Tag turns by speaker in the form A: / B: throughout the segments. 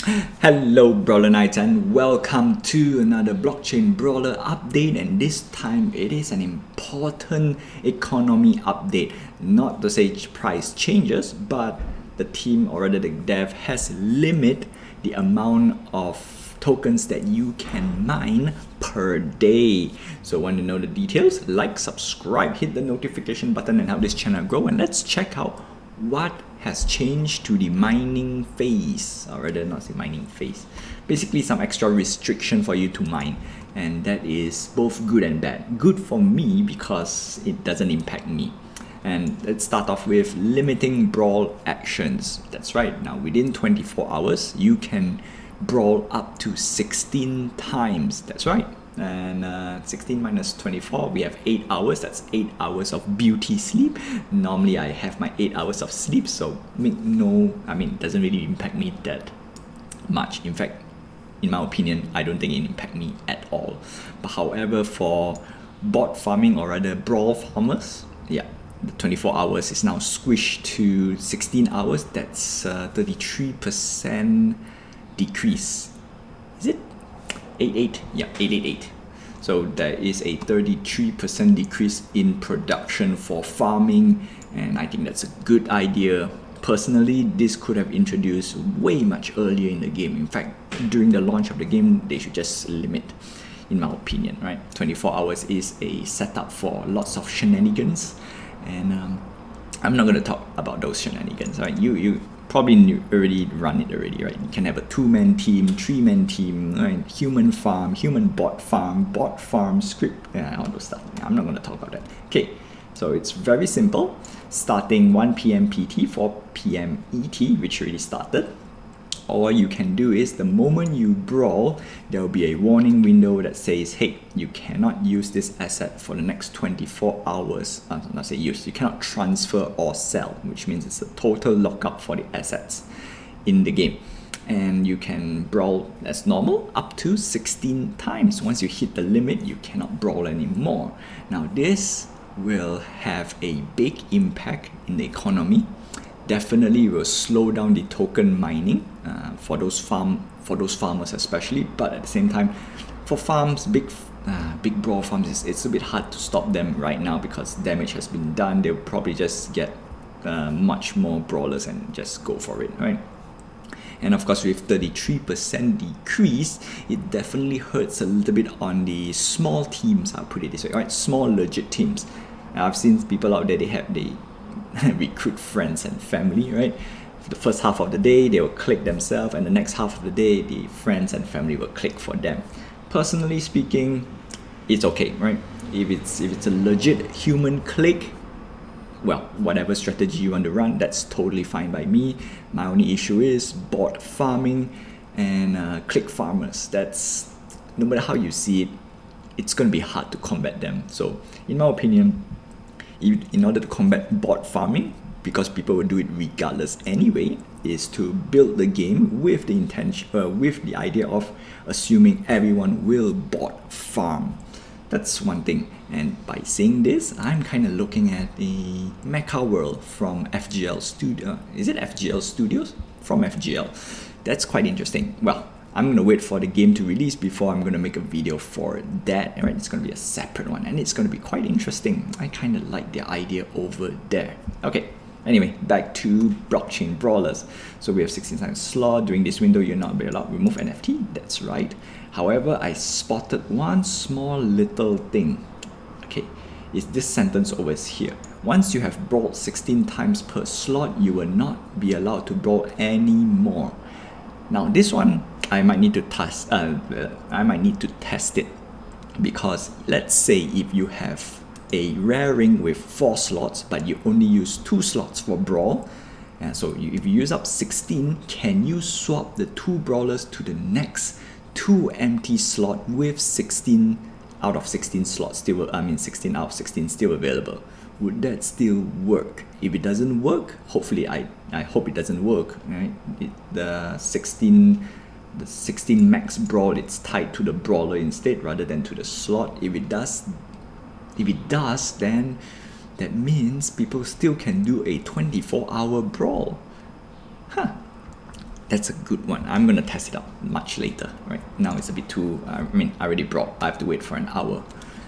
A: Hello Brawler Knights and welcome to another Blockchain Brawler update, and this time it is an important economy update. Not to say price changes, but the team or rather the dev has limit the amount of tokens that you can mine per day. So want to know the details? Like, subscribe, hit the notification button and help this channel grow, and let's check out what has changed to the mining phase, or rather not say mining phase, basically some extra restriction for you to mine, and that is both good and bad. Good for me because it doesn't impact me. And let's start off with limiting brawl actions. That's right, now within 24 hours you can brawl up to 16 times. That's right. And 16 minus 24, we have 8 hours. That's 8 hours of beauty sleep. Normally I have my 8 hours of sleep, so it doesn't really impact me that much. In fact, in my opinion, I don't think it impacts me at all. But however, for bot farming or rather brawl farmers, yeah, the 24 hours is now squished to 16 hours. That's 33% decrease. Is it? 88, yeah, 888. So there is a 33% decrease in production for farming, and I think that's a good idea. Personally, this could have introduced way much earlier in the game. In fact, during the launch of the game, they should just limit, in my opinion, right? 24 hours is a setup for lots of shenanigans, and I'm not going to talk about those shenanigans, right? You probably already run it already, right? You can have a 2-man team, 3-man team, right? Human farm, human bot farm, script, yeah, all those stuff. I'm not going to talk about that. Okay, so it's very simple. Starting 1 p.m. PT, 4 p.m. ET, which already started. All you can do is the moment you brawl, there will be a warning window that says, hey, you cannot use this asset for the next 24 hours. Not say use, you cannot transfer or sell, which means it's a total lockup for the assets in the game. And you can brawl as normal up to 16 times. Once you hit the limit, you cannot brawl anymore. Now this will have a big impact in the economy. Definitely will slow down the token mining for those farmers especially, but at the same time for farms, big brawl farms, it's a bit hard to stop them right now because damage has been done. They'll probably just get much more brawlers and just go for it, right? And of course, with 33% decrease, it definitely hurts a little bit on the small teams, I'll put it this way, right? Small legit teams. I've seen people out there, they recruit friends and family, right? For the first half of the day, they will click themselves, and the next half of the day, the friends and family will click for them. Personally speaking, it's okay, right? If it's a legit human click, well, whatever strategy you want to run, that's totally fine by me. My only issue is bot farming and click farmers. That's, no matter how you see it, it's going to be hard to combat them. So in my opinion, in order to combat bot farming, because people will do it regardless anyway, is to build the game with the intention, with the idea of assuming everyone will bot farm. That's one thing. And by saying this, I'm kind of looking at the Mecha World from FGL Studio. Is it FGL Studios? From FGL. That's quite interesting. Well, I'm going to wait for the game to release before I'm going to make a video for that. Right? It's going to be a separate one, and it's going to be quite interesting. I kind of like the idea over there. Okay, anyway, back to Blockchain Brawlers. So we have 16 times slot. During this window, you're not allowed to remove NFT. That's right. However, I spotted one small little thing. Okay, is this sentence over here. Once you have brawled 16 times per slot, you will not be allowed to brawl anymore. Now this one, I might need to test it, because let's say if you have a rare ring with 4 slots but you only use 2 slots for brawl, and so if you use up 16, can you swap the 2 brawlers to the next 2 empty slot with 16 out of 16 slots still, 16 out of 16 still available? Would that still work? If it doesn't work, hopefully I hope it doesn't work, right? The 16 max brawl, it's tied to the brawler instead rather than to the slot. If it does, then that means people still can do a 24-hour brawl. That's a good one. I'm gonna test it out much later. Right now it's a bit too. I already brought. I have to wait for an hour.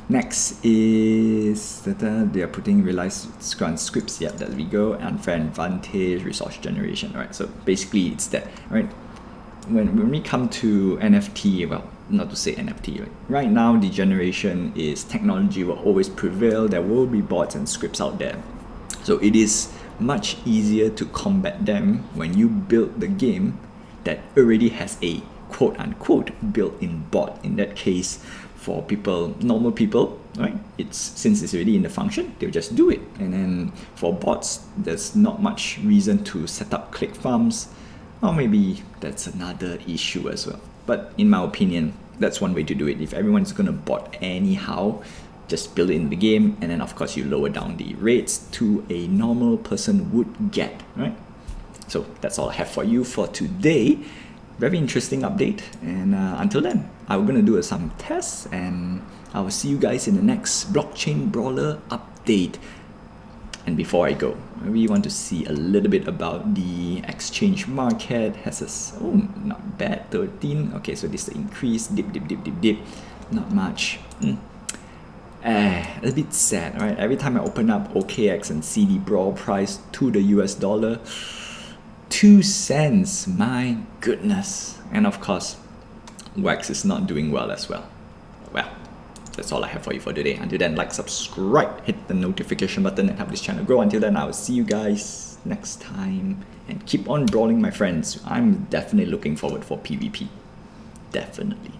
A: Next is they are putting realized scripts. Yeah, there we go. Unfair advantage, resource generation. Right. So basically, it's that. Right. When we come to NFT, well, not to say NFT, right now the generation is technology will always prevail. There will be bots and scripts out there. So it is much easier to combat them when you build the game that already has a quote unquote built-in bot. In that case, for people, normal people, right? Since it's already in the function, they'll just do it. And then for bots, there's not much reason to set up click farms. Or maybe that's another issue as well. But in my opinion, that's one way to do it. If everyone's gonna bot anyhow, just build it in the game, and then of course you lower down the rates to a normal person would get, right? So that's all I have for you for today. Very interesting update, and until then, I'm gonna do some tests, and I will see you guys in the next Blockchain Brawler update. And before I go, we want to see a little bit about the exchange market. Not bad, 13. Okay, so this is the increase, dip. Not much. A bit sad, right? Every time I open up OKX and see the Brawl price to the US dollar, 2 cents, my goodness. And of course, Wax is not doing well as well. Well, that's all I have for you for today. Until then, like, subscribe, hit the notification button, and help this channel grow. Until then, I will see you guys next time. And keep on brawling, my friends. I'm definitely looking forward for PvP. Definitely.